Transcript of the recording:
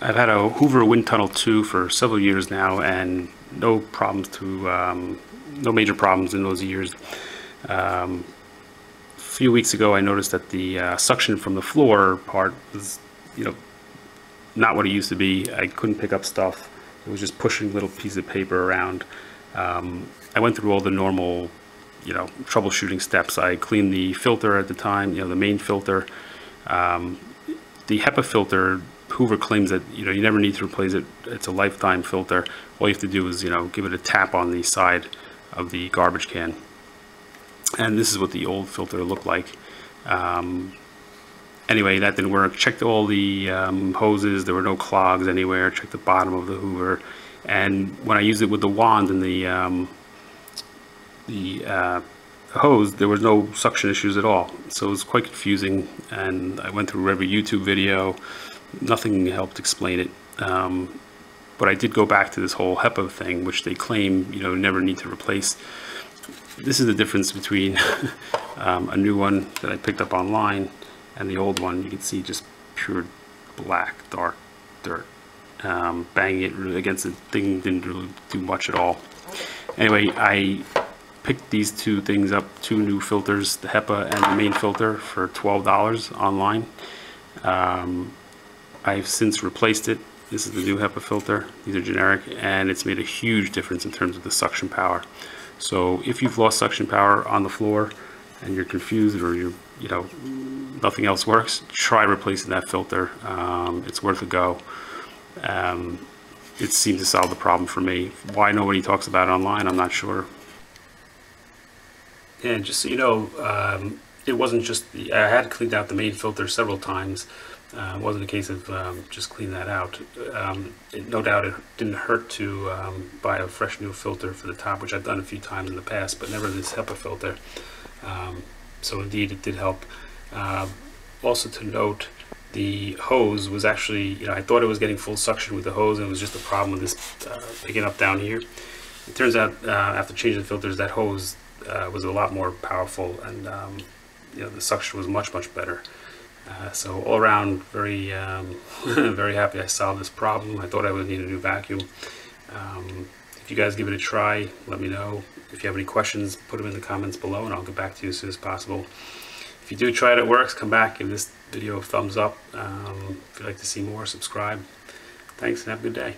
I've had a Hoover Windtunnel 2 for several years now, and no problems no major problems in those years. A few weeks ago, I noticed that the suction from the floor part was, not what it used to be. I couldn't pick up stuff. It was just pushing little pieces of paper around. I went through all the normal, troubleshooting steps. I cleaned the filter at the time, the main filter. The HEPA filter, Hoover claims that you never need to replace it. It's a lifetime filter. All you have to do is give it a tap on the side of the garbage can. And this is what the old filter looked like. Anyway, that didn't work. Checked all the hoses. There were no clogs anywhere. Checked the bottom of the Hoover, and when I used it with the wand and the hose, there was no suction issues at all. So it was quite confusing, and I went through every YouTube video. Nothing helped explain it. But I did go back to this whole HEPA thing, which they claim never need to replace. This is the difference between a new one that I picked up online and the old one. You can see just pure black, dark dirt. Banging it against the thing didn't really do much at all. Anyway, I picked these two things up, two new filters, the HEPA and the main filter, for $12 online. I've since replaced it. This is the new HEPA filter. These are generic, and it's made a huge difference in terms of the suction power. So if you've lost suction power on the floor and you're confused, or nothing else works, try replacing that filter. It's worth a go. It seemed to solve the problem for me. Why nobody talks about it online, I'm not sure. And just so you know, it wasn't just I had cleaned out the main filter several times. It wasn't a case of just clean that out. No doubt it didn't hurt to buy a fresh new filter for the top, which I've done a few times in the past, but never this HEPA filter. So indeed it did help. Also to note, the hose was actually, I thought it was getting full suction with the hose, and it was just a problem with this picking up down here. It turns out after changing the filters, that hose was a lot more powerful, and the suction was much better. So all around, very very happy I solved this problem. I thought I would need a new vacuum. If you guys give it a try, let me know. If you have any questions, put them in the comments below, and I'll get back to you as soon as possible. If you do try it, it works, come back, give this video a thumbs up. If you'd like to see more, subscribe. Thanks, and have a good day.